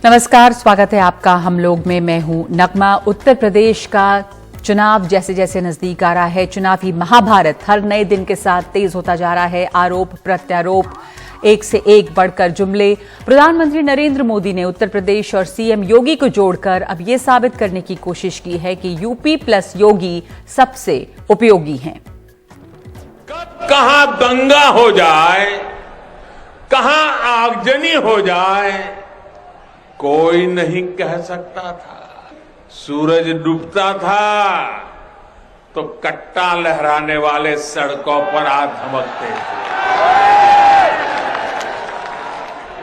नमस्कार, स्वागत है आपका हम लोग में। मैं हूं नगमा। उत्तर प्रदेश का चुनाव जैसे जैसे नजदीक आ रहा है, चुनावी महाभारत हर नए दिन के साथ तेज होता जा रहा है। आरोप प्रत्यारोप, एक से एक बढ़कर जुमले। प्रधानमंत्री नरेंद्र मोदी ने उत्तर प्रदेश और सीएम योगी को जोड़कर अब ये साबित करने की कोशिश की है कि यूपी प्लस योगी सबसे उपयोगी हैं। कहां दंगा हो जाए, कहां आगजनी हो जाए, कोई नहीं कह सकता था। सूरज डूबता था तो कट्टा लहराने वाले सड़कों पर आ धमकते थे।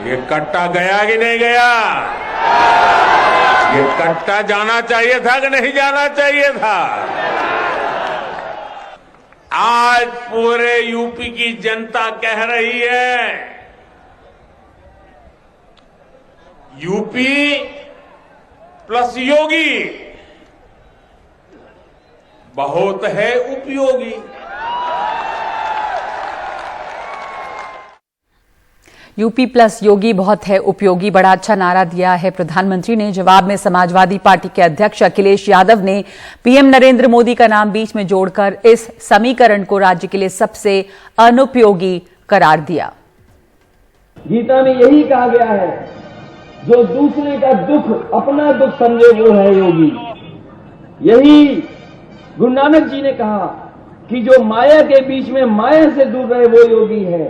ये कट्टा गया कि नहीं गया? ये कट्टा जाना चाहिए था कि नहीं जाना चाहिए था? आज पूरे यूपी की जनता कह रही है, यूपी प्लस योगी बहुत है उपयोगी। यूपी प्लस योगी बहुत है उपयोगी, बड़ा अच्छा नारा दिया है प्रधानमंत्री ने। जवाब में समाजवादी पार्टी के अध्यक्ष अखिलेश यादव ने पीएम नरेंद्र मोदी का नाम बीच में जोड़कर इस समीकरण को राज्य के लिए सबसे अनुपयोगी करार दिया। गीता में यही कहा गया है, जो दूसरे का दुख अपना दुख समझे वो है योगी। यही गुरु नानक जी ने कहा कि जो माया के बीच में माया से दूर रहे वो योगी है।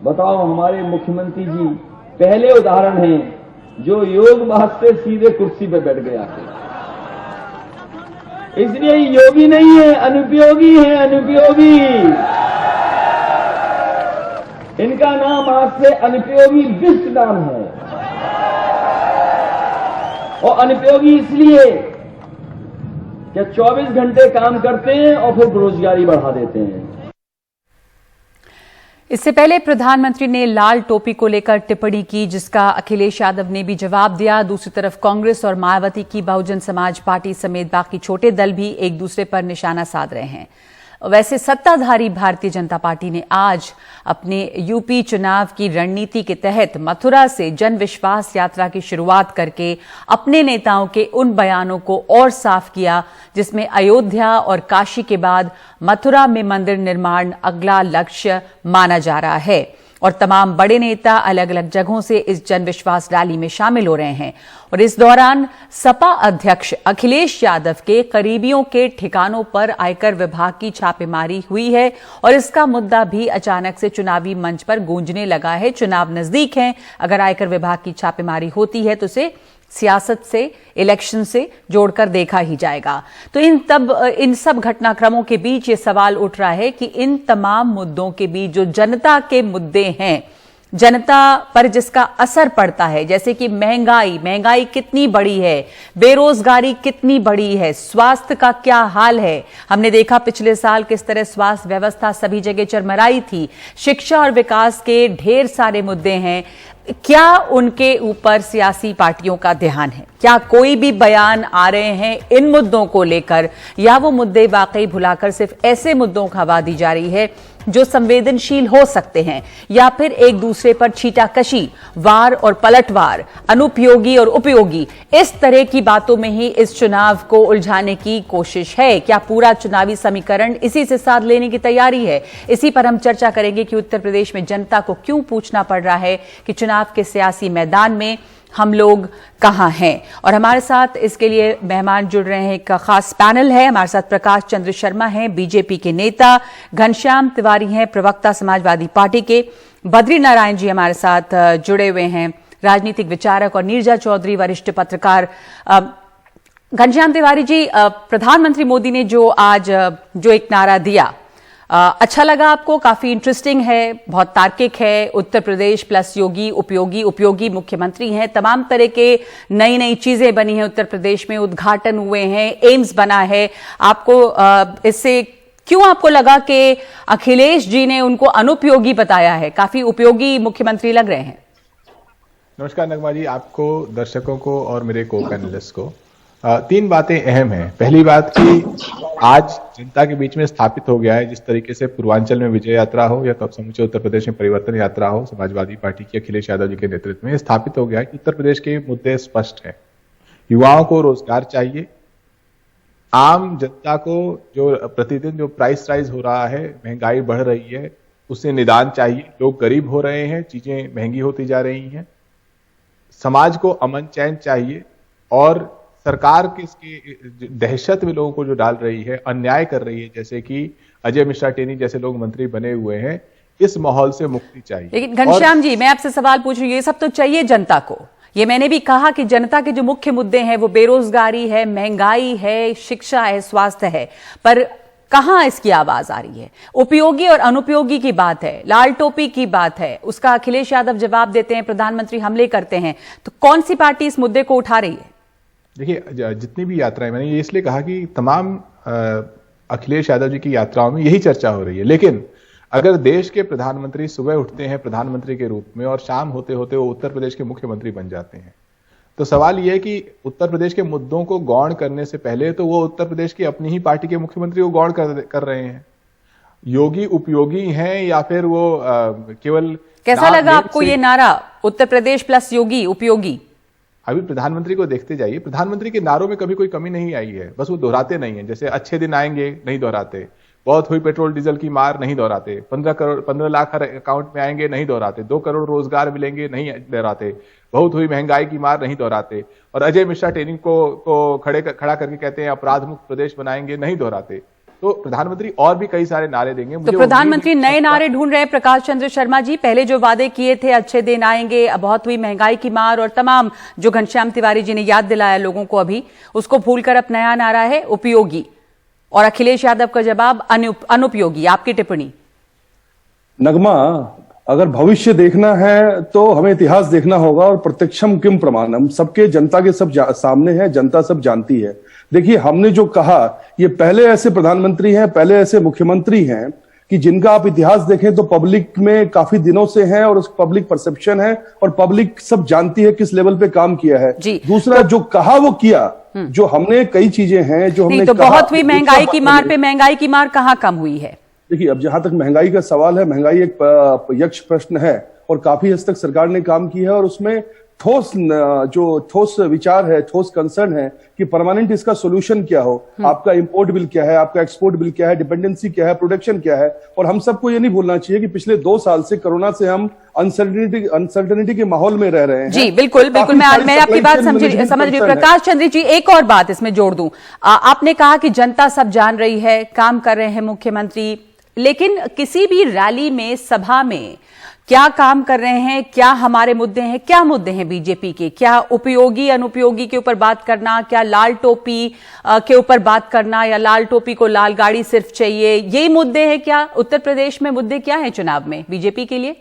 बताओ, हमारे मुख्यमंत्री जी पहले उदाहरण हैं जो योग वास्ते सीधे कुर्सी पे बैठ गया है। इसलिए योगी नहीं है, अनुपयोगी है, अनुपयोगी। इनका नाम आज से अनुपयोगी बिस्ट नाम है। और अनुपयोगी इसलिए कि 24 घंटे काम करते हैं और फिर बेरोजगारी बढ़ा देते हैं। इससे पहले प्रधानमंत्री ने लाल टोपी को लेकर टिप्पणी की, जिसका अखिलेश यादव ने भी जवाब दिया। दूसरी तरफ कांग्रेस और मायावती की बहुजन समाज पार्टी समेत बाकी छोटे दल भी एक दूसरे पर निशाना साध रहे हैं। वैसे सत्ताधारी भारतीय जनता पार्टी ने आज अपने यूपी चुनाव की रणनीति के तहत मथुरा से जन विश्वास यात्रा की शुरुआत करके अपने नेताओं के उन बयानों को और साफ किया जिसमें अयोध्या और काशी के बाद मथुरा में मंदिर निर्माण अगला लक्ष्य माना जा रहा है। और तमाम बड़े नेता अलग अलग जगहों से इस जन विश्वास रैली में शामिल हो रहे हैं। और इस दौरान सपा अध्यक्ष अखिलेश यादव के करीबियों के ठिकानों पर आयकर विभाग की छापेमारी हुई है और इसका मुद्दा भी अचानक से चुनावी मंच पर गूंजने लगा है। चुनाव नजदीक है, अगर आयकर विभाग की छापेमारी होती है तो उसे सियासत से, इलेक्शन से जोड़कर देखा ही जाएगा। तो इन सब घटनाक्रमों के बीच ये सवाल उठ रहा है कि इन तमाम मुद्दों के बीच जो जनता के मुद्दे हैं, जनता पर जिसका असर पड़ता है, जैसे कि महंगाई कितनी बड़ी है, बेरोजगारी कितनी बड़ी है, स्वास्थ्य का क्या हाल है। हमने देखा पिछले साल किस तरह स्वास्थ्य व्यवस्था सभी जगह चरमराई थी। शिक्षा और विकास के ढेर सारे मुद्दे हैं। क्या उनके ऊपर सियासी पार्टियों का ध्यान है? क्या कोई भी बयान आ रहे हैं इन मुद्दों को लेकर, या वो मुद्दे वाकई भुलाकर सिर्फ ऐसे मुद्दों को हवा दी जा रही है जो संवेदनशील हो सकते हैं, या फिर एक दूसरे पर छींटाकशी, वार और पलटवार, अनुपयोगी और उपयोगी, इस तरह की बातों में ही इस चुनाव को उलझाने की कोशिश है? क्या पूरा चुनावी समीकरण इसी से साथ लेने की तैयारी है? इसी पर हम चर्चा करेंगे कि उत्तर प्रदेश में जनता को क्यों पूछना पड़ रहा है कि चुनाव के सियासी मैदान में हम लोग कहां हैं। और हमारे साथ इसके लिए मेहमान जुड़ रहे हैं, एक खास पैनल है। हमारे साथ प्रकाश चंद्र शर्मा हैं, बीजेपी के नेता, घनश्याम तिवारी हैं, प्रवक्ता समाजवादी पार्टी के, बद्री नारायण जी हमारे साथ जुड़े हुए हैं, राजनीतिक विचारक, और नीरजा चौधरी, वरिष्ठ पत्रकार। घनश्याम तिवारी जी, प्रधानमंत्री मोदी ने जो आज एक नारा दिया, अच्छा लगा आपको? काफी इंटरेस्टिंग है, बहुत तार्किक है। उत्तर प्रदेश प्लस योगी, उपयोगी मुख्यमंत्री हैं। तमाम तरह के नई चीजें बनी हैं उत्तर प्रदेश में, उद्घाटन हुए हैं, एम्स बना है। आपको इससे क्यों आपको लगा कि अखिलेश जी ने उनको अनुपयोगी बताया है? काफी उपयोगी मुख्यमंत्री लग रहे हैं। नमस्कार नगमा जी, आपको, दर्शकों को और मेरे को पैनलिस्ट को। तीन बातें अहम हैं। पहली बात कि आज जनता के बीच में स्थापित हो गया है, जिस तरीके से पूर्वांचल में विजय यात्रा हो या तो समूचे उत्तर प्रदेश में परिवर्तन यात्रा हो, समाजवादी पार्टी की अखिलेश यादव जी के नेतृत्व में स्थापित हो गया है कि उत्तर प्रदेश के मुद्दे स्पष्ट हैं। युवाओं को रोजगार चाहिए, आम जनता को जो प्रतिदिन जो प्राइस राइज हो रहा है, महंगाई बढ़ रही है, उससे निदान चाहिए। लोग गरीब हो रहे हैं, चीजें महंगी होती जा रही हैं। समाज को अमन चैन चाहिए और सरकार किसकी दहशत में लोगों को जो डाल रही है, अन्याय कर रही है, जैसे कि अजय मिश्रा टेनी जैसे लोग मंत्री बने हुए हैं, इस माहौल से मुक्ति चाहिए। लेकिन घनश्याम जी, मैं आपसे सवाल पूछ रही हूँ, ये सब तो चाहिए जनता को। ये मैंने भी कहा कि जनता के जो मुख्य मुद्दे हैं वो बेरोजगारी है, महंगाई है, शिक्षा है, स्वास्थ्य है, पर कहां इसकी आवाज आ रही है? उपयोगी और अनुपयोगी की बात है, लाल टोपी की बात है, उसका अखिलेश यादव जवाब देते हैं, प्रधानमंत्री हमले करते हैं, तो कौन सी पार्टी इस मुद्दे को उठा रही है? देखिए, जितनी भी यात्राएं, मैंने ये इसलिए कहा कि तमाम अखिलेश यादव जी की यात्राओं में यही चर्चा हो रही है। लेकिन अगर देश के प्रधानमंत्री सुबह उठते हैं प्रधानमंत्री के रूप में और शाम होते होते वो उत्तर प्रदेश के मुख्यमंत्री बन जाते हैं, तो सवाल यह है कि उत्तर प्रदेश के मुद्दों को गौण करने से पहले तो वो उत्तर प्रदेश की अपनी ही पार्टी के मुख्यमंत्री को गौण कर रहे हैं। योगी उपयोगी हैं या फिर वो केवल कैसा लगा आपको ये नारा, उत्तर प्रदेश प्लस योगी उपयोगी? अभी प्रधानमंत्री को देखते जाइए, प्रधानमंत्री के नारों में कभी कोई कमी नहीं आई है, बस वो दोहराते नहीं है। जैसे अच्छे दिन आएंगे नहीं दोहराते, बहुत हुई पेट्रोल डीजल की मार नहीं दोहराते, 15 लाख हर अकाउंट में आएंगे नहीं दोहराते, 2 करोड़ रोजगार मिलेंगे नहीं दोहराते, बहुत हुई महंगाई की मार नहीं दोहराते, और अजय मिश्रा टेनी को खड़ा करके कहते हैं अपराध मुक्त प्रदेश बनाएंगे नहीं दोहराते। तो प्रधानमंत्री और भी कई सारे नारे देंगे। तो प्रधानमंत्री नए नारे ढूंढ रहे हैं। प्रकाश चंद्र शर्मा जी, पहले जो वादे किए थे, अच्छे दिन आएंगे, बहुत हुई महंगाई की मार और तमाम जो घनश्याम तिवारी जी ने याद दिलाया लोगों को अभी, उसको भूलकर अब नया नारा है उपयोगी, और अखिलेश यादव का जवाब अनुपयोगी। आपकी टिप्पणी? नगमा, अगर भविष्य देखना है तो हमें इतिहास देखना होगा, और प्रत्यक्षम किम प्रमाणम, सबके जनता के सब सामने है, जनता सब जानती है। देखिए, हमने जो कहा, ये पहले ऐसे प्रधानमंत्री हैं, पहले ऐसे मुख्यमंत्री हैं कि जिनका आप इतिहास देखें तो पब्लिक में काफी दिनों से है और उस पब्लिक परसेप्शन है और पब्लिक सब जानती है किस लेवल पे काम किया है। दूसरा, जो कहा वो किया, जो हमने कई चीजें हैं जो हमने तो बहुत हुई महंगाई की मार पे महंगाई की मार कहाँ कम हुई है? देखिए, अब जहां तक महंगाई का सवाल है, महंगाई एक यक्ष प्रश्न है और काफी हद तक सरकार ने काम किया है, और उसमें ठोस विचार है, ठोस कंसर्न है कि परमानेंट इसका सोल्यूशन क्या हो। आपका इंपोर्ट बिल क्या है, आपका एक्सपोर्ट बिल क्या है, डिपेंडेंसी क्या है, प्रोडक्शन क्या है। और हम सबको ये नहीं भूलना चाहिए कि पिछले 2 साल से कोरोना से हम अनसर्टेनिटी के माहौल में रह रहे हैं। जी बिल्कुल बिल्कुल, मैं आपकी बात समझ रही हूँ। प्रकाश चंद्र जी, एक और बात इसमें जोड़ दूं। आपने कहा कि जनता सब जान रही है, काम कर रहे हैं मुख्यमंत्री, लेकिन किसी भी रैली में, सभा में क्या काम कर रहे हैं, क्या हमारे मुद्दे हैं, क्या मुद्दे हैं बीजेपी के? क्या उपयोगी अनुपयोगी के ऊपर बात करना, क्या लाल टोपी के ऊपर बात करना, या लाल टोपी को लाल गाड़ी सिर्फ चाहिए, यही मुद्दे हैं क्या? उत्तर प्रदेश में मुद्दे क्या हैं चुनाव में बीजेपी के लिए?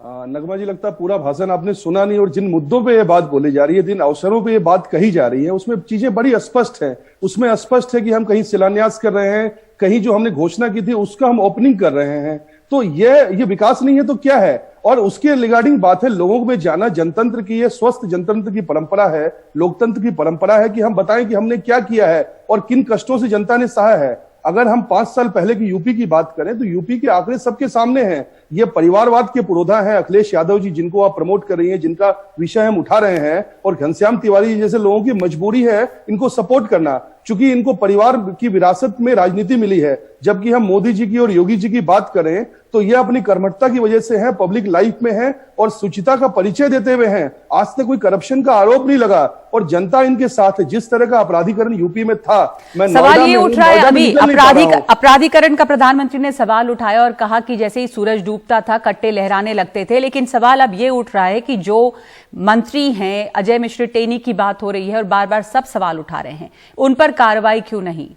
नगमा जी, लगता है पूरा भाषण आपने सुना नहीं, और जिन मुद्दों पे ये बात बोली जा रही है, जिन अवसरों पे ये बात कही जा रही है, उसमें चीजें बड़ी स्पष्ट है। उसमें स्पष्ट है कि हम कहीं शिलान्यास कर रहे हैं, कहीं जो हमने घोषणा की थी उसका हम ओपनिंग कर रहे हैं। तो ये विकास नहीं है तो क्या है? और उसके रिगार्डिंग बात है लोगों में जाना। जनतंत्र की, ये स्वस्थ जनतंत्र की परंपरा है, लोकतंत्र की परंपरा है कि हम बताएं कि हमने क्या किया है और किन कष्टों से जनता ने सहा है। अगर हम 5 साल पहले की यूपी की बात करें तो यूपी के आंकड़े सबके सामने हैं। ये परिवारवाद के पुरोधा हैं अखिलेश यादव जी, जिनको आप प्रमोट कर रही हैं, जिनका विषय हम उठा रहे हैं, और घनश्याम तिवारी जैसे लोगों की मजबूरी है इनको सपोर्ट करना, चूंकि इनको परिवार की विरासत में राजनीति मिली है। जबकि हम मोदी जी की और योगी जी की बात करें तो ये अपनी कर्मठता की वजह से है, पब्लिक लाइफ में है और शुचिता का परिचय देते हुए हैं। आज तक कोई करप्शन का आरोप नहीं लगा और जनता इनके साथ है। जिस तरह का अपराधीकरण यूपी में था, मैं सवाल ये उठ रहा है, अभी अपराधीकरण का प्रधानमंत्री ने सवाल उठाया और कहा कि जैसे ही सूरज डूबता था कट्टे लहराने लगते थे। लेकिन सवाल अब ये उठ रहा है कि जो मंत्री हैं, अजय मिश्र टेनी की बात हो रही है और बार बार सब सवाल उठा रहे हैं, उन पर कार्रवाई क्यों नहीं?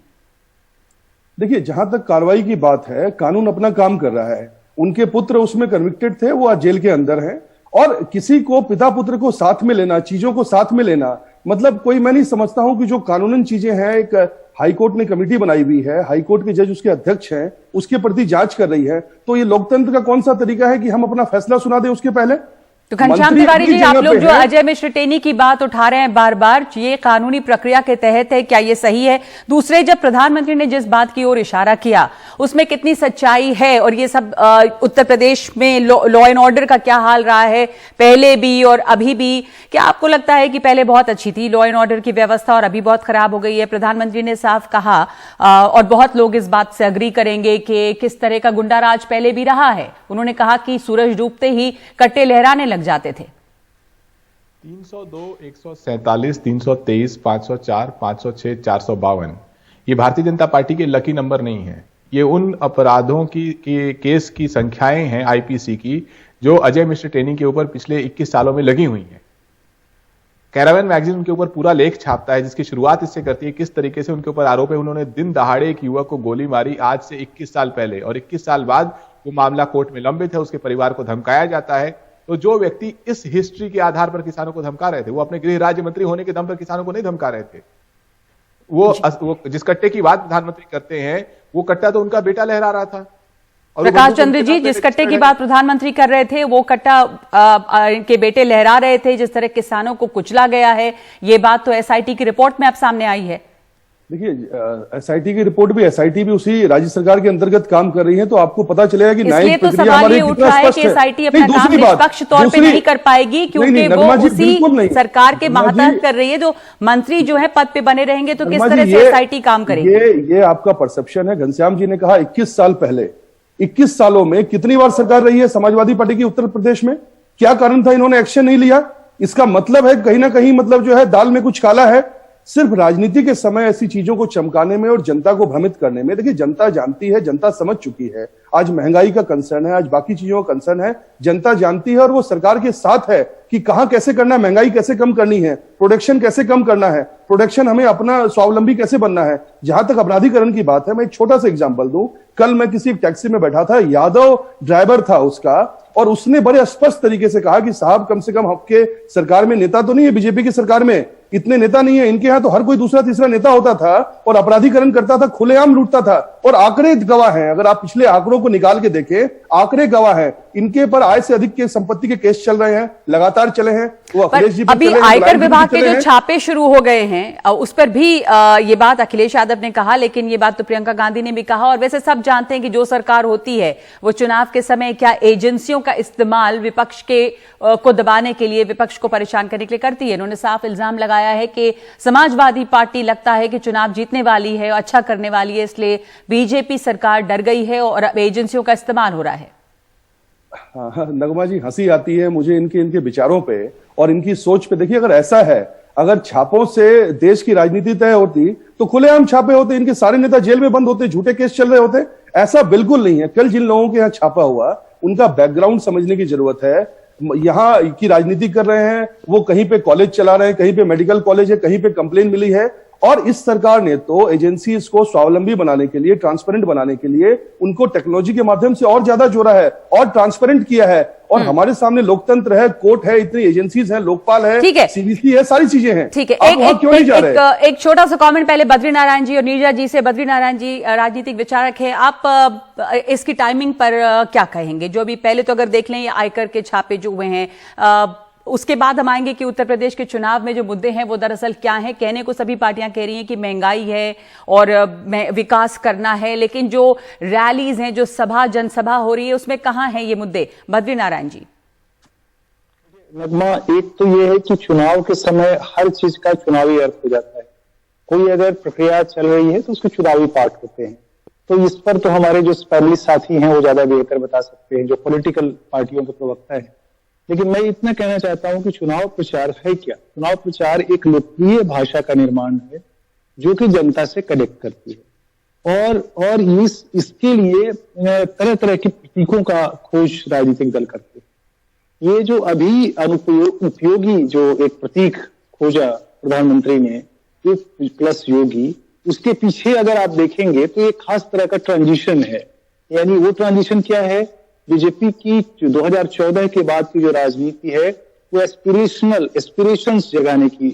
देखिए, जहां तक कार्रवाई की बात है, कानून अपना काम कर रहा है। उनके पुत्र उसमें कन्विक्टेड थे, वो आज जेल के अंदर हैं। और किसी को, पिता पुत्र को साथ में लेना, चीजों को साथ में लेना, मतलब कोई, मैं नहीं समझता हूं कि जो कानूनन चीजें हैं, एक हाईकोर्ट ने कमेटी बनाई हुई है, हाईकोर्ट के जज उसके अध्यक्ष हैं, उसके प्रति जांच कर रही है, तो ये लोकतंत्र का कौन सा तरीका है कि हम अपना फैसला सुना दें उसके पहले? तो घनश्याम तिवारी जी, आप लोग जो अजय मिश्र टेनी की बात उठा रहे हैं बार बार, ये कानूनी प्रक्रिया के तहत है, क्या ये सही है? दूसरे, जब प्रधानमंत्री ने जिस बात की ओर इशारा किया उसमें कितनी सच्चाई है? और ये सब उत्तर प्रदेश में लॉ एंड ऑर्डर का क्या हाल रहा है पहले भी और अभी भी? क्या आपको लगता है कि पहले बहुत अच्छी थी लॉ एंड ऑर्डर की व्यवस्था और अभी बहुत खराब हो गई है? प्रधानमंत्री ने साफ कहा और बहुत लोग इस बात से अग्री करेंगे कि किस तरह का गुंडा राज पहले भी रहा है। उन्होंने कहा कि सूरज डूबते ही कट्टे लहराने लग जाते थे। 302, 147, 323, 504, 506, 452 ये भारतीय जनता पार्टी के लकी नंबर नहीं है। ये उन अपराधों की केस की संख्याएं हैं आईपीसी की जो अजय मिश्र टेनी के ऊपर पिछले 21 सालों में लगी हुई हैं। कैरावैन मैगजीन उनके ऊपर पूरा लेख छापता है जिसकी शुरुआत इससे करती है किस तरीके से उनके ऊपर आरोप है उन्होंने दिन दहाड़े एक युवक को गोली मारी आज से 21 साल पहले, और 21 साल बाद वो मामला कोर्ट में लंबित है, उसके परिवार को धमकाया जाता है। तो जो व्यक्ति इस हिस्ट्री के आधार पर किसानों को धमका रहे थे, वो अपने गृह राज्य मंत्री होने के दम पर किसानों को नहीं धमका रहे थे। वो जिस कट्टे की बात प्रधानमंत्री करते हैं वो कट्टा तो उनका बेटा लहरा रहा था। प्रकाश चंद्र जी, जिस कट्टे की बात प्रधानमंत्री कर रहे थे वो कट्टा इनके बेटे लहरा रहे थे। जिस तरह किसानों को कुचला गया है, ये बात तो एसआईटी की रिपोर्ट में अब सामने आई है। देखिए, एसआईटी की रिपोर्ट भी, एसआईटी भी उसी राज्य सरकार के अंतर्गत काम कर रही है, तो आपको पता चलेगा कि न्यायिक प्रक्रिया हमारे कितना स्पष्ट है। एसआईटी अपना काम निष्पक्ष तौर पे नहीं कर पाएगी क्योंकि वो उसी सरकार के मातहत कर रही है। जो मंत्री जो है पद पे बने रहेंगे तो किस तरह से एसआईटी काम करेगी? ये आपका परसेप्शन है। घनश्याम जी ने कहा 21 साल पहले, 21 सालों में कितनी बार सरकार रही है समाजवादी पार्टी की उत्तर प्रदेश में? क्या कारण था इन्होंने एक्शन नहीं लिया? इसका मतलब है कहीं ना कहीं मतलब जो है दाल में कुछ काला है। सिर्फ राजनीति के समय ऐसी चीजों को चमकाने में और जनता को भ्रमित करने में, देखिए जनता जानती है, जनता समझ चुकी है। आज महंगाई का कंसर्न है, आज बाकी चीजों का कंसर्न है, जनता जानती है और वो सरकार के साथ है कि कहां कैसे करना है, महंगाई कैसे कम करनी है, प्रोडक्शन कैसे कम करना है, प्रोडक्शन हमें अपना स्वावलंबी कैसे बनना है। जहां तक अपराधीकरण की बात है, मैं एक छोटा सा एग्जांपल दूं। कल मैं किसी टैक्सी में बैठा था, यादव ड्राइवर था उसका, और उसने बड़े स्पष्ट तरीके से कहा कि साहब कम से कम आपके सरकार में नेता तो नहीं है, बीजेपी की सरकार में इतने नेता नहीं है, इनके यहां तो हर कोई दूसरा तीसरा नेता होता था और अपराधीकरण करता था, खुलेआम लूटता था। और आंकड़े गवाह हैं, अगर आप पिछले आंकड़ों को निकाल के देखें, आंकड़े गवाह हैं। इनके पर आय से अधिक के संपत्ति के केस चल रहे हैं, लगातार चले हैं। वो अखिलेश जी अभी आयकर विभाग के जो छापे शुरू हो गए हैं उस पर भी ये बात अखिलेश यादव ने कहा, लेकिन ये बात तो प्रियंका गांधी ने भी कहा। और वैसे सब जानते हैं कि जो सरकार होती है वो चुनाव के समय क्या एजेंसियों का इस्तेमाल विपक्ष के को दबाने के लिए, विपक्ष को परेशान करने के लिए करती है। उन्होंने साफ इल्जाम लगाया है कि समाजवादी पार्टी लगता है कि चुनाव जीतने वाली है, अच्छा करने वाली है, इसलिए बीजेपी सरकार डर गई है और अब एजेंसियों का इस्तेमाल हो रहा है। हाँ, नगमा जी, हंसी आती है मुझे इनके विचारों पे और इनकी सोच पे। देखिए, अगर ऐसा है, अगर छापों से देश की राजनीति तय होती तो खुलेआम छापे होते, इनके सारे नेता जेल में बंद होते, झूठे केस चल रहे होते। ऐसा बिल्कुल नहीं है। कल जिन लोगों के यहाँ छापा हुआ, उनका बैकग्राउंड समझने की जरूरत है। यहाँ की राजनीति कर रहे हैं, वो कहीं पे कॉलेज चला रहे हैं, कहीं पे मेडिकल कॉलेज है, कहीं पे कंप्लेन मिली है। और इस सरकार ने तो एजेंसीज को स्वावलंबी बनाने के लिए, ट्रांसपेरेंट बनाने के लिए उनको टेक्नोलॉजी के माध्यम से और ज्यादा जोड़ा है और ट्रांसपेरेंट किया है। और हमारे सामने लोकतंत्र है, कोर्ट है, इतनी एजेंसीज हैं, लोकपाल है, सीबीसी है, सारी चीजें हैं। ठीक है, क्यों नहीं जा रहे? एक छोटा सा कमेंट पहले बद्री नारायण जी और नीरजा जी से। बद्री नारायण जी राजनीतिक विचारक है, आप इसकी टाइमिंग पर क्या कहेंगे? जो अभी पहले तो अगर देख लें आयकर के छापे जो हुए हैं, उसके बाद हम आएंगे कि उत्तर प्रदेश के चुनाव में जो मुद्दे हैं वो दरअसल क्या हैं। कहने को सभी पार्टियां कह रही हैं कि महंगाई है और विकास करना है, लेकिन जो रैलीज हैं, जो जनसभा हो रही है, उसमें कहां हैं ये मुद्दे? बद्री नारायण जी। नगमा, एक तो ये है कि चुनाव के समय हर चीज का चुनावी अर्थ हो जाता है। कोई अगर प्रक्रिया चल रही है तो उसके चुनावी पार्ट होते हैं। तो इस पर तो हमारे जो पैनलिस्ट साथी हैं वो ज्यादा बेहतर बता सकते हैं, जो पॉलिटिकल पार्टियों के प्रवक्ता है। लेकिन मैं इतना कहना चाहता हूं कि चुनाव प्रचार है क्या? चुनाव प्रचार एक लोकप्रिय भाषा का निर्माण है जो कि जनता से कनेक्ट करती है और इसके लिए तरह तरह के प्रतीकों का खोज राजनीतिक दल करते हैं। ये जो अभी उपयोगी जो एक प्रतीक खोजा प्रधानमंत्री ने, प्लस योगी, उसके पीछे अगर आप देखेंगे तो एक खास तरह का ट्रांजिशन है। यानी वो ट्रांजिशन क्या है? बीजेपी की 2014 के बाद की जो राजनीति है वो एस्पिरेशंस जगाने की,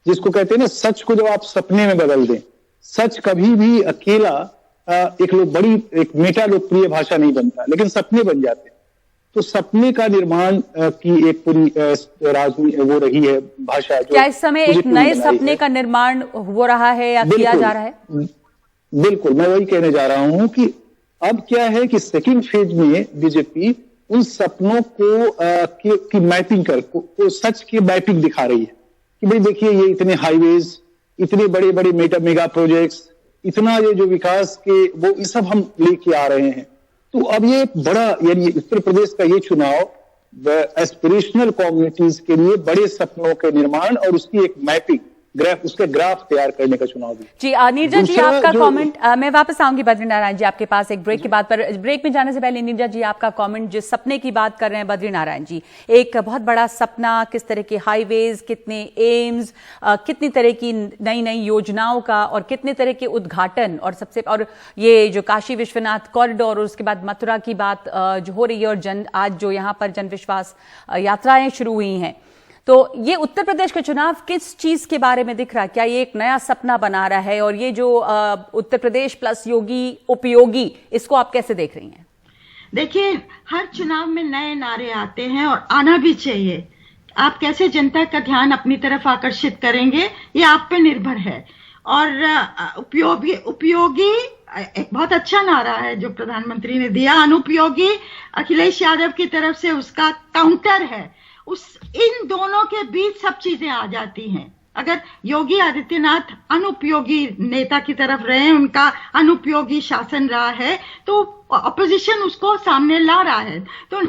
जिसको कहते हैं ना, सच को जब आप सपने में बदल दें। सच कभी भी अकेला एक मेटा लोकप्रिय भाषा नहीं बनता, लेकिन सपने बन जाते हैं। तो सपने का निर्माण की एक पूरी राजनीति वो रही है भाषा। क्या इस समय एक नए सपने का निर्माण हो रहा है या किया जा रहा है? बिल्कुल, मैं वही कहने जा रहा हूं कि अब क्या है कि सेकंड फेज में बीजेपी उन सपनों को की मैपिंग को सच की मैपिंग दिखा रही है कि भाई देखिए ये इतने हाईवेज, इतने बड़े बड़े मेगा प्रोजेक्ट्स, इतना ये जो विकास के वो ये सब हम लेके आ रहे हैं। तो अब ये बड़ा यानी उत्तर प्रदेश का ये चुनाव एस्पिरेशनल कम्युनिटीज के लिए बड़े सपनों के निर्माण और उसकी एक मैपिंग उसके ग्राफ तैयार करने का चुनाव भी। जी नीरजा जी, आपका कमेंट मैं वापस आऊंगी बद्रीनारायण जी आपके पास एक ब्रेक के बाद, पर ब्रेक में जाने से पहले नीरजा जी आपका कमेंट, जिस सपने की बात कर रहे हैं बद्रीनारायण जी, एक बहुत बड़ा सपना, किस तरह के हाईवेज, कितने एम्स, कितनी तरह की नई नई योजनाओं का और कितने तरह के उद्घाटन, और ये जो काशी विश्वनाथ कॉरिडोर और उसके बाद मथुरा की बात जो हो रही है, और आज जो यहाँ पर जन विश्वास यात्राएं शुरू हुई हैं, तो ये उत्तर प्रदेश का चुनाव किस चीज के बारे में दिख रहा है? क्या ये एक नया सपना बना रहा है? और ये जो उत्तर प्रदेश प्लस योगी उपयोगी, इसको आप कैसे देख रही हैं? देखिए, हर चुनाव में नए नारे आते हैं और आना भी चाहिए। आप कैसे जनता का ध्यान अपनी तरफ आकर्षित करेंगे, ये आप पे निर्भर है। और उपयोगी एक बहुत अच्छा नारा है जो प्रधानमंत्री ने दिया। अनुपयोगी अखिलेश यादव की तरफ से उसका काउंटर है। इन दोनों के बीच सब चीजें आ जाती हैं। अगर योगी आदित्यनाथ अनुपयोगी नेता की तरफ रहे, उनका अनुपयोगी शासन रहा है, तो ऑपोजिशन उसको सामने ला रहा है, तो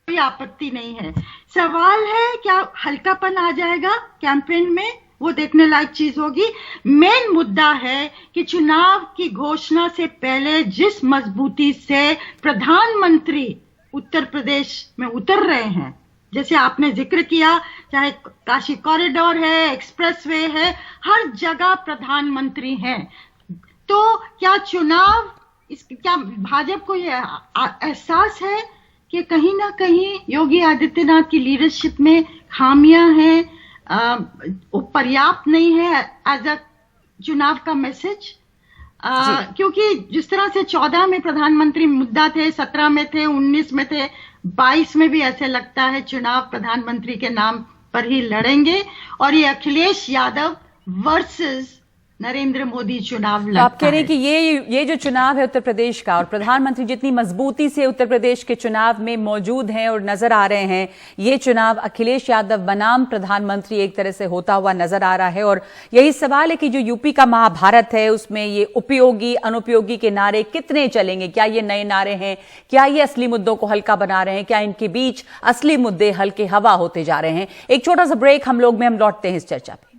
कोई आपत्ति नहीं है। सवाल है क्या हल्कापन आ जाएगा कैंपेन में, वो देखने लायक चीज होगी। मेन मुद्दा है कि चुनाव की घोषणा से पहले जिस मजबूती से प्रधानमंत्री उत्तर प्रदेश में उतर रहे हैं, जैसे आपने जिक्र किया, चाहे काशी कॉरिडोर है, एक्सप्रेसवे है, हर जगह प्रधानमंत्री हैं। तो क्या क्या भाजपा को यह एहसास है कि कहीं ना कहीं योगी आदित्यनाथ की लीडरशिप में खामियां हैं, पर्याप्त नहीं है एज अ चुनाव का मैसेज? क्योंकि जिस तरह से 14 में प्रधानमंत्री मुद्दा थे, 17 में थे, 19 में थे, 22 में भी ऐसे लगता है चुनाव प्रधानमंत्री के नाम पर ही लड़ेंगे, और ये अखिलेश यादव वर्सेस नरेंद्र मोदी चुनाव लड़ता है। आप कह रहे हैं कि ये जो चुनाव है उत्तर प्रदेश का, और प्रधानमंत्री जितनी मजबूती से उत्तर प्रदेश के चुनाव में मौजूद हैं और नजर आ रहे हैं, ये चुनाव अखिलेश यादव बनाम प्रधानमंत्री एक तरह से होता हुआ नजर आ रहा है। और यही सवाल है कि जो यूपी का महाभारत है, उसमें ये उपयोगी अनुपयोगी के नारे कितने चलेंगे? क्या ये नए नारे हैं? क्या ये असली मुद्दों को हल्का बना रहे हैं? क्या इनके बीच असली मुद्दे हल्के हवा होते जा रहे हैं? एक छोटा सा ब्रेक हम लौटते हैं इस चर्चा पे।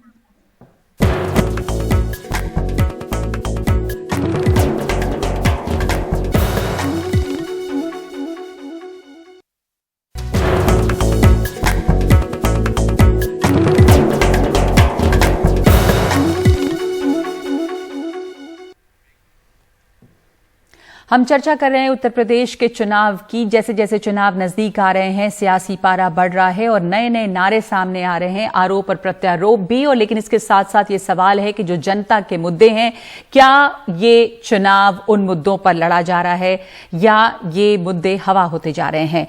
हम चर्चा कर रहे हैं उत्तर प्रदेश के चुनाव की। जैसे जैसे चुनाव नजदीक आ रहे हैं, सियासी पारा बढ़ रहा है और नए नए नारे सामने आ रहे हैं, आरोप और प्रत्यारोप भी। और लेकिन इसके साथ साथ ये सवाल है कि जो जनता के मुद्दे हैं, क्या ये चुनाव उन मुद्दों पर लड़ा जा रहा है या ये मुद्दे हवा होते जा रहे हैं?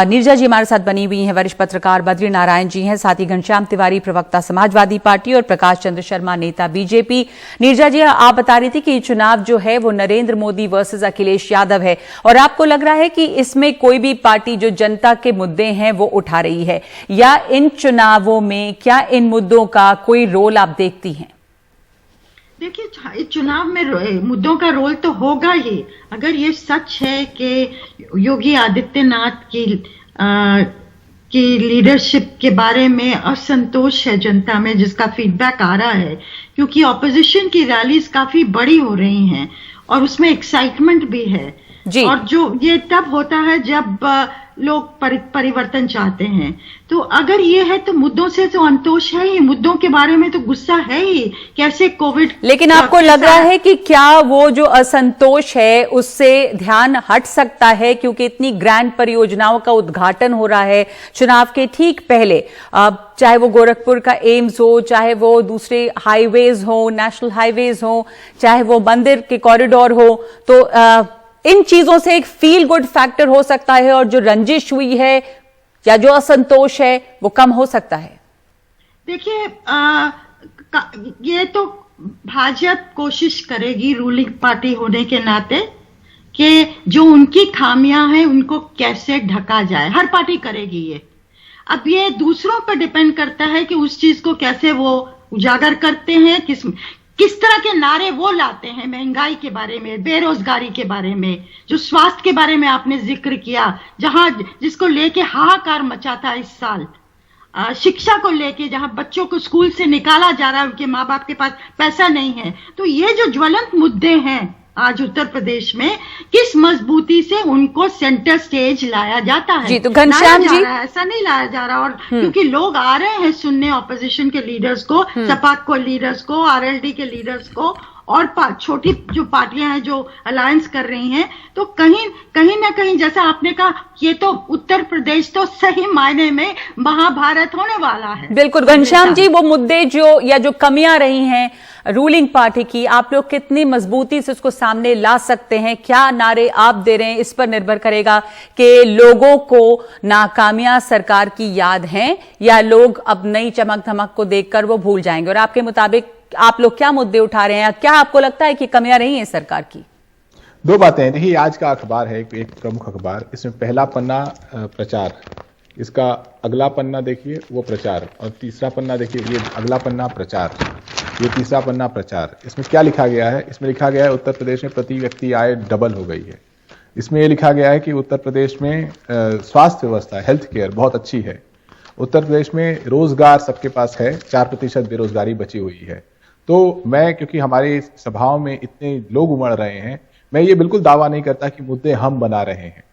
नीरजा जी हमारे साथ बनी हुई हैं, वरिष्ठ पत्रकार बद्रीनारायण जी हैं, साथ ही घनश्याम तिवारी प्रवक्ता समाजवादी पार्टी और प्रकाश चंद्र शर्मा नेता बीजेपी। नीरजा जी, आप बता रही थी कि ये चुनाव जो है वो नरेंद्र मोदी वर्सेस अखिलेश यादव है, और आपको लग रहा है कि इसमें कोई भी पार्टी जो जनता के मुद्दे हैं वो उठा रही है, या इन चुनावों में क्या इन मुद्दों का कोई रोल आप देखती हैं? देखिए, चुनाव में मुद्दों का रोल तो होगा ही। अगर ये सच है कि योगी आदित्यनाथ की लीडरशिप के बारे में असंतोष है जनता में, जिसका फीडबैक आ रहा है, क्योंकि ऑपोजिशन की रैलीज काफी बड़ी हो रही हैं और उसमें एक्साइटमेंट भी है जी। और जो ये तब होता है जब लोग परिवर्तन चाहते हैं। तो अगर ये है तो मुद्दों से तो अंतोष है ही, मुद्दों के बारे में तो गुस्सा है ही, कैसे कोविड। लेकिन आपको लग रहा है कि क्या वो जो असंतोष है उससे ध्यान हट सकता है, क्योंकि इतनी ग्रैंड परियोजनाओं का उद्घाटन हो रहा है चुनाव के ठीक पहले, चाहे वो गोरखपुर का एम्स हो, चाहे वो दूसरे हाईवेज हो, नेशनल हाईवेज हो, चाहे वो मंदिर के कॉरिडोर हो, तो इन चीजों से एक फील गुड फैक्टर हो सकता है और जो रंजिश हुई है या जो असंतोष है वो कम हो सकता है? देखिए, ये तो भाजपा कोशिश करेगी रूलिंग पार्टी होने के नाते कि जो उनकी खामियां हैं उनको कैसे ढका जाए। हर पार्टी करेगी ये। अब ये दूसरों पर डिपेंड करता है कि उस चीज को कैसे वो उजागर करते हैं, किस तरह के नारे वो लाते हैं महंगाई के बारे में, बेरोजगारी के बारे में, जो स्वास्थ्य के बारे में आपने जिक्र किया, जिसको लेके हाहाकार मचा था इस साल, शिक्षा को लेके जहां बच्चों को स्कूल से निकाला जा रहा है, उनके माँ बाप के पास पैसा नहीं है। तो ये जो ज्वलंत मुद्दे हैं आज उत्तर प्रदेश में, किस मजबूती से उनको सेंटर स्टेज लाया जाता है। जी, तो घनश्याम जी, ऐसा नहीं लाया जा रहा। और क्योंकि लोग आ रहे हैं सुनने ऑपोजिशन के लीडर्स को, सपा को लीडर्स को, आरएलडी के लीडर्स को, और छोटी जो पार्टियां हैं जो अलायंस कर रही हैं, तो कहीं ना कहीं जैसा आपने कहा, ये तो उत्तर प्रदेश तो सही मायने में महाभारत होने वाला है। बिल्कुल घनश्याम जी, वो मुद्दे जो कमियां रही हैं रूलिंग पार्टी की, आप लोग कितनी मजबूती से उसको सामने ला सकते हैं? क्या नारे आप दे रहे हैं, इस पर निर्भर करेगा कि लोगों को नाकामियां सरकार की याद हैं या लोग अब नई चमक धमक को देखकर वो भूल जाएंगे। और आपके मुताबिक आप लोग क्या मुद्दे उठा रहे हैं? क्या आपको लगता है कि कमियां रही हैं सरकार की? दो बातें हैं। देखिए, आज का अखबार है एक प्रमुख अखबार, इसमें पहला पन्ना प्रचार, इसका अगला पन्ना देखिए वो प्रचार, और तीसरा पन्ना देखिए ये अगला पन्ना प्रचार, ये तीसरा पन्ना प्रचार। इसमें क्या लिखा गया है? इसमें लिखा गया है उत्तर प्रदेश में प्रति व्यक्ति आय डबल हो गई है। इसमें यह लिखा गया है कि उत्तर प्रदेश में स्वास्थ्य व्यवस्था, हेल्थ केयर बहुत अच्छी है। उत्तर प्रदेश में रोजगार सबके पास है, 4% बेरोजगारी बची हुई है। तो मैं, क्योंकि हमारी सभाओं में इतने लोग उमड़ रहे हैं, मैं ये बिल्कुल दावा नहीं करता कि मुद्दे हम बना रहे हैं।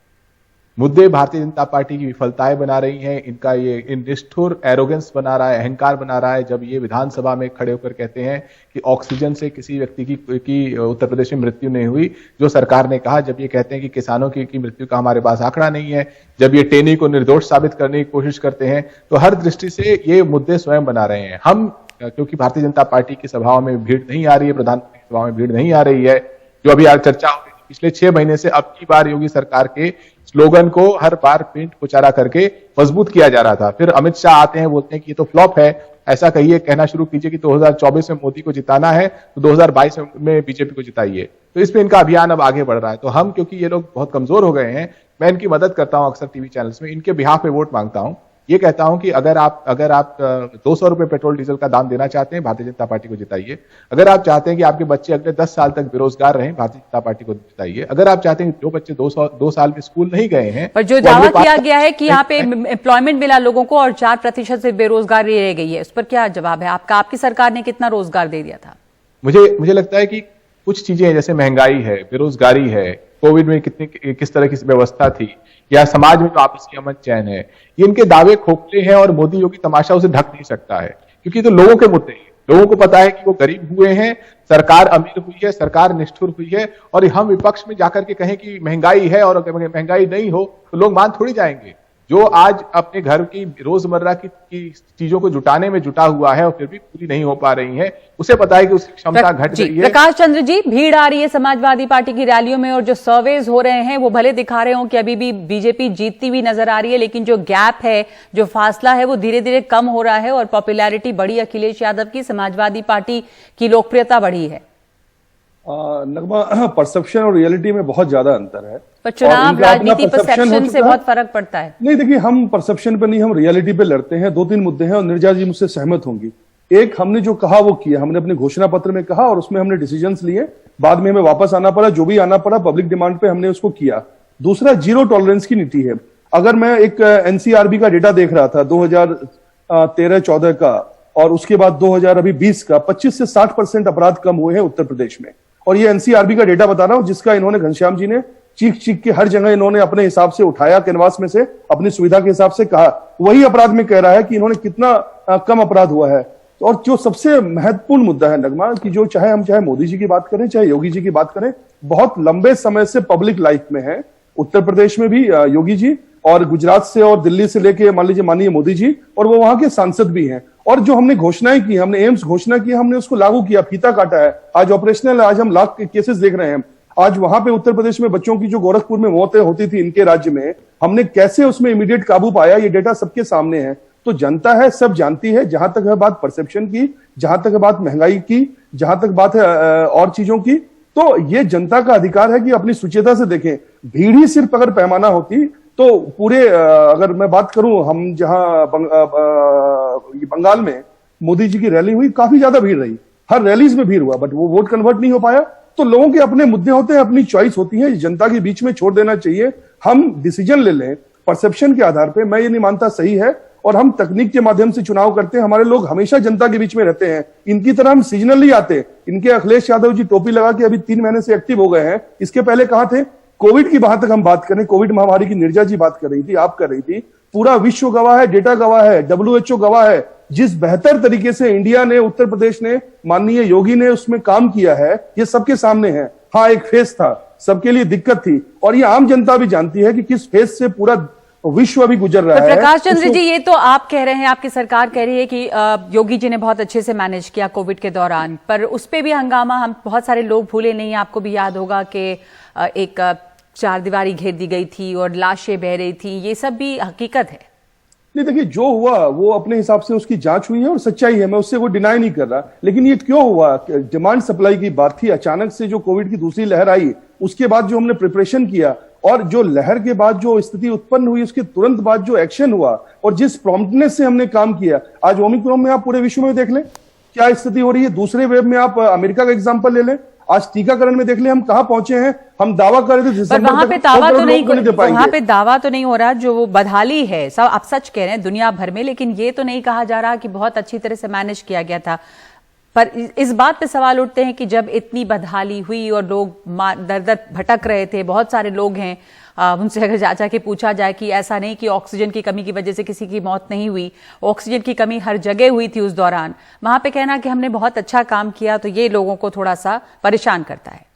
मुद्दे भारतीय जनता पार्टी की विफलताएं बना रही हैं, इनका ये निष्ठुर एरोगेंस बना रहा है, अहंकार बना रहा है। जब ये विधानसभा में खड़े होकर कहते हैं कि ऑक्सीजन से किसी व्यक्ति की उत्तर प्रदेश में मृत्यु नहीं हुई, जो सरकार ने कहा, जब ये कहते हैं कि किसानों की मृत्यु का हमारे पास आंकड़ा नहीं है, जब ये टेनी को निर्दोष साबित करने की कोशिश करते हैं, तो हर दृष्टि से ये मुद्दे स्वयं बना रहे हैं। हम, क्योंकि भारतीय जनता पार्टी की सभाओं में भीड़ नहीं आ रही है, प्रधानमंत्री की सभाओं में भीड़ नहीं आ रही है, जो अभी चर्चा हो रही है पिछले 6 महीने से, अब की बार योगी सरकार के स्लोगन को हर बार पेंट पुचारा करके मजबूत किया जा रहा था। फिर अमित शाह आते हैं, बोलते हैं कि ये तो फ्लॉप है। ऐसा कहिए, कहना शुरू कीजिए कि 2024 में मोदी को जिताना है तो 2022 में बीजेपी को जिताइए। तो इस पे इनका अभियान अब आगे बढ़ रहा है। तो हम, क्योंकि ये लोग बहुत कमजोर हो गए हैं, मैं इनकी मदद करता हूं अक्सर टीवी चैनल्स में, इनके बिहाफ पे वोट मांगता हूं। ये कहता हूं कि अगर आप 200 रुपए पेट्रोल डीजल का दाम देना चाहते हैं, भारतीय जनता पार्टी को जिताइए। अगर आप चाहते हैं कि आपके बच्चे अगले 10 साल तक बेरोजगार रहें, भारतीय जनता पार्टी को जिताइए। अगर आप चाहते हैं कि जो बच्चे 2 साल में स्कूल नहीं गए हैं, पर जो दावा किया गया है कि यहाँ पे एम्प्लॉयमेंट मिला लोगों को और 4% से बेरोजगारी रह गई है, उस पर क्या जवाब है आपका? आपकी सरकार ने कितना रोजगार दे दिया था? मुझे लगता है कि कुछ चीजें हैं, जैसे महंगाई है, बेरोजगारी है, कोविड में किस तरह की व्यवस्था थी, या समाज में जो आपसी अमन चैन है, ये इनके दावे खोखले हैं और मोदी योगी तमाशा उसे ढक नहीं सकता है, क्योंकि तो लोगों के मुद्दे हैं। लोगों को पता है कि वो गरीब हुए हैं, सरकार अमीर हुई है, सरकार निष्ठुर हुई है, और हम विपक्ष में जाकर के कहें कि महंगाई है और महंगाई नहीं हो तो लोग मान थोड़ी जाएंगे। जो आज अपने घर की रोजमर्रा की चीजों को जुटाने में जुटा हुआ है और फिर भी पूरी नहीं हो पा रही है, उसे पता है कि उसकी क्षमता घट गई है। प्रकाश चंद्र जी, भीड़ आ रही है समाजवादी पार्टी की रैलियों में और जो सर्वेज हो रहे हैं वो भले दिखा रहे हो कि अभी भी बीजेपी जीतती हुई नजर आ रही है, लेकिन जो गैप है, जो फासला है, वो धीरे धीरे कम हो रहा है और पॉपुलैरिटी बढ़ी अखिलेश यादव की, समाजवादी पार्टी की लोकप्रियता बढ़ी है। नगमा, परसेप्शन और रियलिटी में बहुत ज्यादा अंतर है। पर चुनाव राजनीति परसेप्शन से बहुत फर्क पड़ता है। नहीं, देखिए, हम परसेप्शन पे नहीं, हम रियलिटी पे लड़ते हैं। 2-3 मुद्दे हैं और निर्जा जी मुझसे सहमत होंगी। एक, हमने जो कहा वो किया, हमने अपने घोषणा पत्र में कहा और उसमें हमने डिसीजंस लिए, बाद में हमें वापस आना पड़ा, जो भी आना पड़ा पब्लिक डिमांड पे हमने उसको किया। दूसरा, जीरो टॉलरेंस की नीति है। अगर मैं एक एनसीआरबी का डेटा देख रहा था 2013-14 का, और उसके बाद 2020 का, 25 से 60% अपराध कम हुए हैं उत्तर प्रदेश में। और ये एनसीआरबी का डेटा बता रहा हूं, जिसका इन्होंने, घनश्याम जी ने चीख के हर जगह इन्होंने अपने हिसाब से उठाया, कैनवास में से अपनी सुविधा के हिसाब से कहा। वही अपराध में कह रहा है कि इन्होंने कितना कम अपराध हुआ है। और जो सबसे महत्वपूर्ण मुद्दा है नगमा, कि जो चाहे मोदी जी की बात करें, चाहे योगी जी की बात करें, बहुत लंबे समय से पब्लिक लाइफ में है। उत्तर प्रदेश में भी योगी जी, और गुजरात से और दिल्ली से लेके मान लीजिए माननीय मोदी जी, और वो वहां के सांसद भी हैं। और जो हमने घोषणाएं की, हमने एम्स घोषणा की, हमने उसको लागू किया, फीता काटा है। आज ऑपरेशनल है, आज हम लाख केसेस देख रहे हैं। आज वहां पे उत्तर प्रदेश में बच्चों की जो गोरखपुर में मौतें होती थी इनके राज्य में, हमने कैसे उसमें इमीडिएट काबू पाया, ये डेटा सबके सामने है। तो जनता है, सब जानती है। जहां तक है बात परसेप्शन की, जहां तक है बात महंगाई की, जहां तक बात है और चीजों की, तो ये जनता का अधिकार है कि अपनी सुचिता से देखें। भीड़ ही सिर्फ अगर पैमाना होती तो पूरे, अगर मैं बात करूं, हम जहां बंगाल में मोदी जी की रैली हुई, काफी ज्यादा भीड़ रही, हर रैलीज में भीड़ हुआ, बट वो वोट कन्वर्ट नहीं हो पाया। तो लोगों के अपने मुद्दे होते हैं, अपनी चॉइस होती है, जनता के बीच में छोड़ देना चाहिए। हम डिसीजन ले लें परसेप्शन के आधार पे, मैं ये नहीं मानता सही है। और हम तकनीक के माध्यम से चुनाव करते हैं, हमारे लोग हमेशा जनता के बीच में रहते हैं, इनकी तरह हम सीजनली आते। इनके अखिलेश यादव जी टोपी लगा के अभी 3 महीने से एक्टिव हो गए हैं, इसके पहले कहां थे? कोविड की वहां तक हम बात करें, कोविड महामारी की निर्जा जी बात कर रही थी, आप कर रही थी, पूरा विश्व गवाह है, डेटा गवाह है, WHO गवाह है, जिस बेहतर तरीके से इंडिया ने, उत्तर प्रदेश ने, माननीय योगी ने उसमें काम किया है, ये सबके सामने है। हाँ, एक फेस था, सबके लिए दिक्कत थी, और ये आम जनता भी जानती है कि किस फेस से पूरा विश्व अभी गुजर रहा है। प्रकाश चंद्र जी, ये तो आप कह रहे हैं, आपकी सरकार कह रही है कि योगी जी ने बहुत अच्छे से मैनेज किया कोविड के दौरान, पर उस पे भी हंगामा, हम बहुत सारे लोग भूले नहीं, आपको भी याद होगा कि एक 4 दीवारी घेर दी गई थी और लाशें बह रही थी, ये सब भी हकीकत है। नहीं, देखिए, जो हुआ वो अपने हिसाब से उसकी जांच हुई है और सच्चाई है, मैं उससे कोई डिनाई नहीं कर रहा। लेकिन ये क्यों हुआ? डिमांड सप्लाई की बात थी, अचानक से जो कोविड की दूसरी लहर आई, उसके बाद जो हमने प्रिपरेशन किया, और जो लहर के बाद जो स्थिति उत्पन्न हुई, उसके तुरंत बाद जो एक्शन हुआ, और जिस प्रॉम्प्टनेस से हमने काम किया, आज ओमिक्रॉन में आप पूरे विश्व में देख लें क्या स्थिति हो रही है। दूसरे वेव में आप अमेरिका का एग्जाम्पल ले लें, आज टीकाकरण में देख लें हम कहां पहुंचे हैं। हम दावा कर रहे थे, पर वहां पे दावा तो नहीं, वहां पे दावा तो नहीं हो रहा, जो वो बदहाली है, सब आप सच कह रहे हैं दुनिया भर में, लेकिन ये तो नहीं कहा जा रहा कि बहुत अच्छी तरह से मैनेज किया गया था। पर इस बात पे सवाल उठते हैं कि जब इतनी बदहाली हुई और लोग दर दर भटक रहे थे, बहुत सारे लोग हैं, उनसे अगर जा के पूछा जाए कि ऐसा नहीं कि ऑक्सीजन की कमी की वजह से किसी की मौत नहीं हुई, ऑक्सीजन की कमी हर जगह हुई थी उस दौरान, वहां पे कहना कि हमने बहुत अच्छा काम किया, तो ये लोगों को थोड़ा सा परेशान करता है।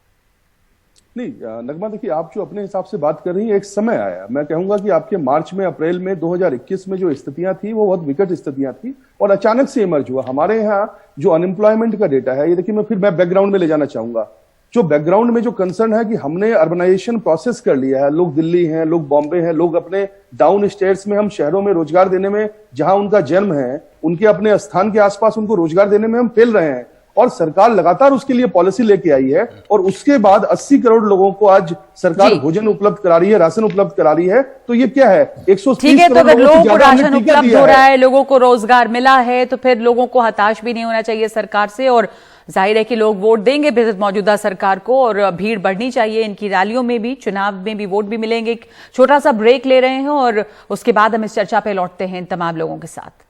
नहीं नगमा, देखिए, आप जो अपने हिसाब से बात कर रही हैं, एक समय आया, मैं कहूंगा कि आपके मार्च में, अप्रैल में 2021 में जो स्थितियां थी वो बहुत विकट स्थितियां थी, और अचानक से इमर्ज हुआ। हमारे यहाँ जो अनएम्प्लॉयमेंट का डेटा है, ये देखिए, मैं बैकग्राउंड में ले जाना चाहूंगा। जो बैकग्राउंड में जो कंसर्न है कि हमने अर्बनाइजेशन प्रोसेस कर लिया है, लोग दिल्ली हैं, लोग बॉम्बे हैं, लोग अपने डाउन स्टेट्स में, हम शहरों में रोजगार देने में, जहां उनका जन्म है, उनके अपने स्थान के आसपास उनको रोजगार देने में हम फेल रहे हैं, और सरकार लगातार उसके लिए पॉलिसी लेके आई है। और उसके बाद 80 करोड़ लोगों को आज सरकार भोजन उपलब्ध करा रही है, राशन उपलब्ध करा रही है। तो ये क्या है? 130 ठीक है, तो अगर लोगों को राशन उपलब्ध हो रहा है, लोगों को रोजगार मिला है, तो फिर लोगों को हताश भी नहीं होना चाहिए सरकार से, और जाहिर है कि लोग वोट देंगे मौजूदा सरकार को, और भीड़ बढ़नी चाहिए इनकी रैलियों में भी, चुनाव में भी वोट भी मिलेंगे। एक छोटा सा ब्रेक ले रहे हैं और उसके बाद हम इस चर्चा पे लौटते हैं इन तमाम लोगों के साथ।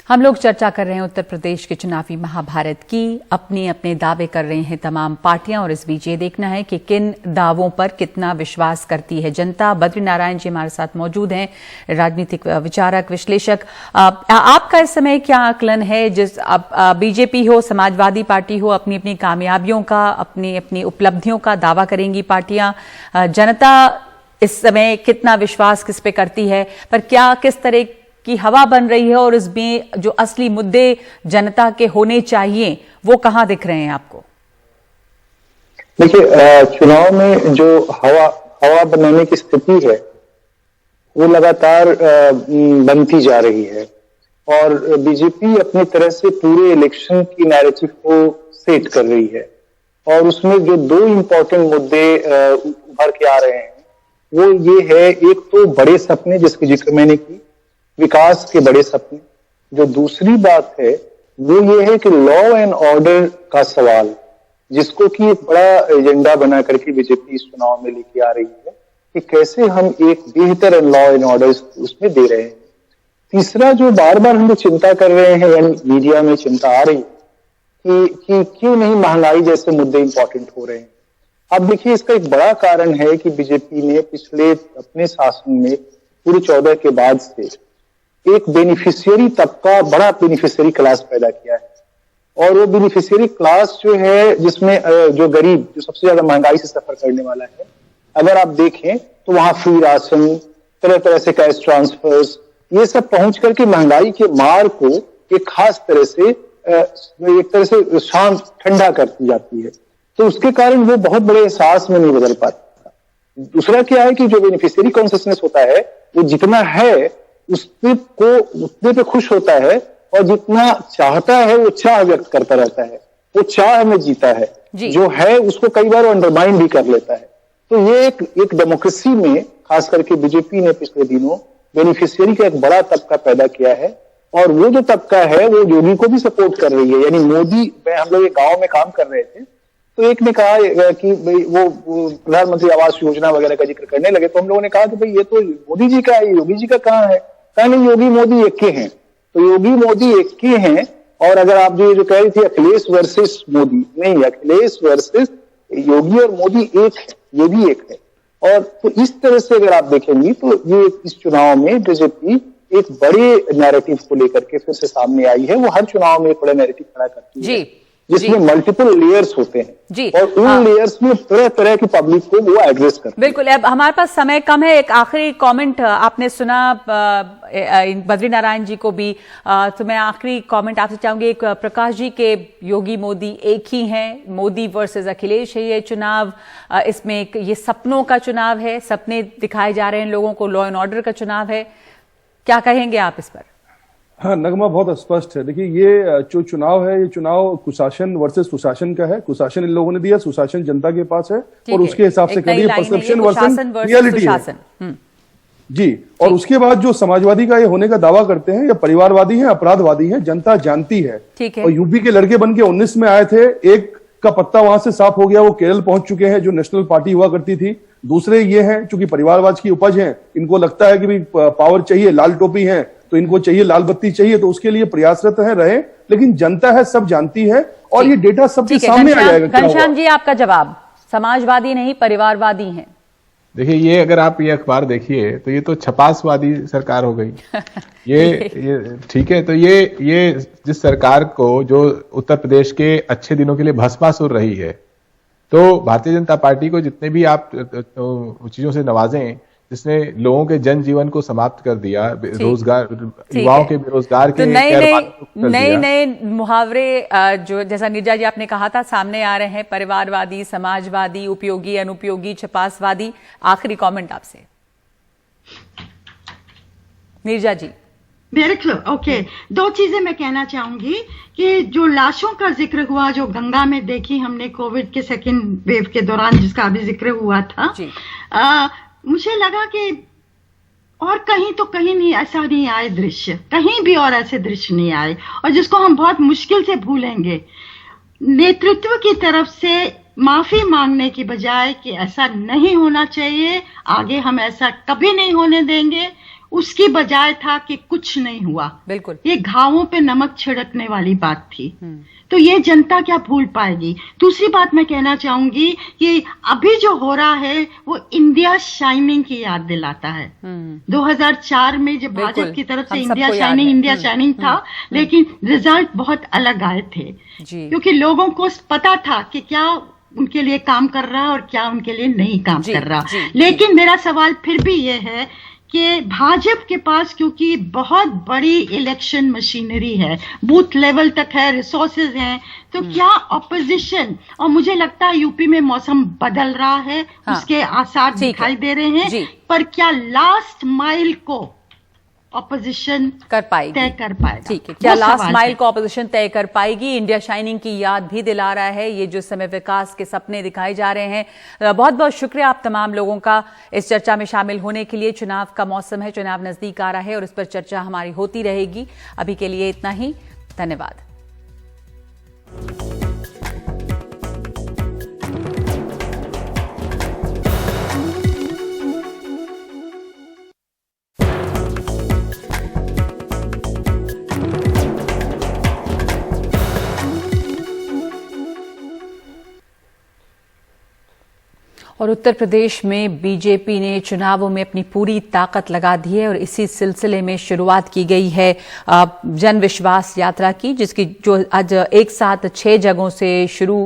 हम लोग चर्चा कर रहे हैं उत्तर प्रदेश के चुनावी महाभारत की। अपने अपने दावे कर रहे हैं तमाम पार्टियां, और इस बीच ये देखना है कि किन दावों पर कितना विश्वास करती है जनता। बद्री नारायण जी हमारे साथ मौजूद हैं, राजनीतिक विचारक, विश्लेषक। आपका इस समय क्या आकलन है? जिस बीजेपी हो, समाजवादी पार्टी हो, अपनी अपनी कामयाबियों का, अपनी अपनी उपलब्धियों का दावा करेंगी पार्टियां। जनता इस समय कितना विश्वास किस पे करती है, पर क्या किस तरह की हवा बन रही है, और इसमें जो असली मुद्दे जनता के होने चाहिए वो कहां दिख रहे हैं आपको? देखिए, चुनाव में जो हवा बनाने की स्थिति है वो लगातार बनती जा रही है, और बीजेपी अपनी तरह से पूरे इलेक्शन की नैरेटिव को सेट कर रही है। और उसमें जो 2 इंपॉर्टेंट मुद्दे उभर के आ रहे हैं वो ये है, एक तो बड़े सपने, जिसकी जिक्र मैंने की, विकास के बड़े सपने। जो दूसरी बात है वो ये है कि लॉ एंड ऑर्डर का सवाल, जिसको कि एक बड़ा एजेंडा बना करके बीजेपी इस चुनाव में लेके आ रही है कि कैसे हम एक बेहतर लॉ एंड ऑर्डर उसमें दे रहे हैं। तीसरा जो बार बार हम लोग चिंता कर रहे हैं, यानी मीडिया में चिंता आ रही है कि क्यों नहीं महंगाई जैसे मुद्दे इंपॉर्टेंट हो रहे हैं। अब देखिए, इसका एक बड़ा कारण है कि बीजेपी ने पिछले अपने शासन में पूरे 14 के बाद से एक बेनिफिशियरी तबका, बड़ा बेनिफिशियरी क्लास पैदा किया है। और वो बेनिफिशियरी क्लास जो है, जिसमें जो गरीब, जो सबसे ज्यादा महंगाई से सफर करने वाला है, अगर आप देखें तो वहां फ्री राशन, तरह तरह से कैश ट्रांसफर्स, ये सब पहुंच करके महंगाई के मार को एक खास तरह से एक तरह से शांत ठंडा करती जाती है। तो उसके कारण वो बहुत बड़े एहसास में नहीं बदल पाता। दूसरा क्या है कि जो बेनिफिशियरी कॉन्शियसनेस होता है, वो जितना है उतने पे खुश होता है, और जितना चाहता है वो चाह व्यक्त करता रहता है, वो चाह में जीता है, जो है उसको कई बार अंडरमाइन भी कर लेता है। तो ये एक डेमोक्रेसी में खास करके बीजेपी ने पिछले दिनों बेनिफिशियरी का एक बड़ा तबका पैदा किया है, और वो जो तबका है वो योगी को भी सपोर्ट कर रही है। यानी मोदी, हम लोग एक गांव में काम कर रहे थे, तो एक ने कहा कि भाई वो प्रधानमंत्री आवास योजना वगैरह का जिक्र करने लगे, तो हम लोगों ने कहा कि भाई ये तो मोदी जी का है, योगी जी का कहाँ है? कहा नहीं, योगी मोदी एक के हैं। तो योगी मोदी एक के हैं, और अगर आप जो कह रही थी अखिलेश वर्सेस मोदी, नहीं, अखिलेश वर्सेस योगी और मोदी एक है, ये भी एक है। और तो इस तरह से अगर आप देखेंगी तो ये इस चुनाव में बीजेपी एक बड़े नैरेटिव को लेकर के फिर से सामने आई है। वो हर चुनाव में एक बड़ा नैरेटिव खड़ा करती है, जिसमें मल्टीपल लेयर्स होते हैं, और उन लेयर्स में तरह तरह की पब्लिक को वो एड्रेस करते हैं। बिल्कुल। अब हमारे पास समय कम है, एक आखिरी कमेंट आपने सुना बद्री नारायण जी को भी, तो मैं आखिरी कमेंट आपसे चाहूंगी। एक प्रकाश जी के योगी मोदी एक ही हैं, मोदी वर्सेस अखिलेश है ये चुनाव, इसमें एक ये सपनों का चुनाव है, सपने दिखाए जा रहे हैं लोगों को, लॉ एंड ऑर्डर का चुनाव है, क्या कहेंगे आप इस पर? हाँ, नगमा बहुत स्पष्ट है। देखिए, ये जो चुनाव है, ये चुनाव कुशासन वर्सेस सुशासन का है। कुशासन इन लोगों ने दिया, सुशासन जनता के पास है, और उसके हिसाब से करिए परसेप्शन वर्सेस रियलिटी है। जी, और उसके बाद जो समाजवादी का ये होने का दावा करते हैं, या परिवारवादी है, अपराधवादी है, जनता जानती है। और यूपी के लड़के बन के 19 में आए थे, एक का पत्ता वहां से साफ हो गया, वो केरल पहुंच चुके हैं, जो नेशनल पार्टी हुआ करती थी। दूसरे ये हैं, चूंकि परिवारवाद की उपज है, इनको लगता है कि भाई पावर चाहिए, लाल टोपी है तो इनको चाहिए, लाल बत्ती चाहिए, तो उसके लिए प्रयासरत है रहे। लेकिन जनता है, सब जानती है, और ये डेटा सबके सामने आ जाएगा। घनश्याम जी, आपका जवाब? समाजवादी नहीं, परिवारवादी हैं। देखिए, ये अगर आप ये अखबार देखिए तो ये तो छपासवादी सरकार हो गई। ये ठीक है। तो ये जिस सरकार को जो उत्तर प्रदेश के अच्छे दिनों के लिए भस्मासुर रही है, तो भारतीय जनता पार्टी को जितने भी आप चीजों से नवाजें, जिसने लोगों के जनजीवन को समाप्त कर दिया, रोजगार, युवाओं के बेरोजगार के नए मुहावरे जो जैसा नीरजा जी आपने कहा था सामने आ रहे हैं, परिवारवादी, समाजवादी, उपयोगी, अनुपयोगी, छपासवादी। आखिरी कमेंट आपसे नीरजा जी। ओके, दो चीजें मैं कहना चाहूंगी कि जो लाशों का जिक्र हुआ, जो गंगा में देखी हमने कोविड के सेकेंड वेव के दौरान, जिसका अभी जिक्र हुआ था, मुझे लगा कि और कहीं तो कहीं नहीं ऐसा नहीं आए दृश्य, कहीं भी और ऐसे दृश्य नहीं आए, और जिसको हम बहुत मुश्किल से भूलेंगे। नेतृत्व की तरफ से माफी मांगने की बजाय कि ऐसा नहीं होना चाहिए, आगे हम ऐसा कभी नहीं होने देंगे, उसकी बजाय था कि कुछ नहीं हुआ। बिल्कुल, ये घावों पे नमक छिड़कने वाली बात थी। तो ये जनता क्या भूल पाएगी। दूसरी बात मैं कहना चाहूंगी कि अभी जो हो रहा है वो इंडिया शाइनिंग की याद दिलाता है। 2004 में जब भाजपा की तरफ से इंडिया शाइनिंग था, लेकिन रिजल्ट बहुत अलग आए थे, क्योंकि लोगों को पता था कि क्या उनके लिए काम कर रहा है और क्या उनके लिए नहीं काम कर रहा। लेकिन मेरा सवाल फिर भी ये है कि भाजपा के पास क्योंकि बहुत बड़ी इलेक्शन मशीनरी है, बूथ लेवल तक है, रिसोर्सेज हैं, तो क्या ऑपोजिशन, और मुझे लगता है यूपी में मौसम बदल रहा है, उसके आसार दिखाई दे रहे हैं, पर क्या लास्ट माइल को ऑपोजिशन कर पाएगी, तय कर पाएगा? ठीक है, क्या लास्ट माइल को ऑपोजिशन तय कर पाएगी? इंडिया शाइनिंग की याद भी दिला रहा है ये जो समय विकास के सपने दिखाए जा रहे हैं। बहुत बहुत शुक्रिया आप तमाम लोगों का इस चर्चा में शामिल होने के लिए। चुनाव का मौसम है, चुनाव नजदीक आ रहा है और इस पर चर्चा हमारी होती रहेगी। अभी के लिए इतना ही, धन्यवाद। और उत्तर प्रदेश में बीजेपी ने चुनावों में अपनी पूरी ताकत लगा दी है और इसी सिलसिले में शुरुआत की गई है जन विश्वास यात्रा की, जिसकी जो आज एक साथ 6 जगहों से शुरू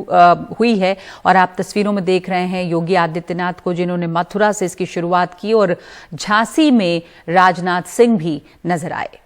हुई है। और आप तस्वीरों में देख रहे हैं योगी आदित्यनाथ को, जिन्होंने मथुरा से इसकी शुरुआत की और झांसी में राजनाथ सिंह भी नजर आए।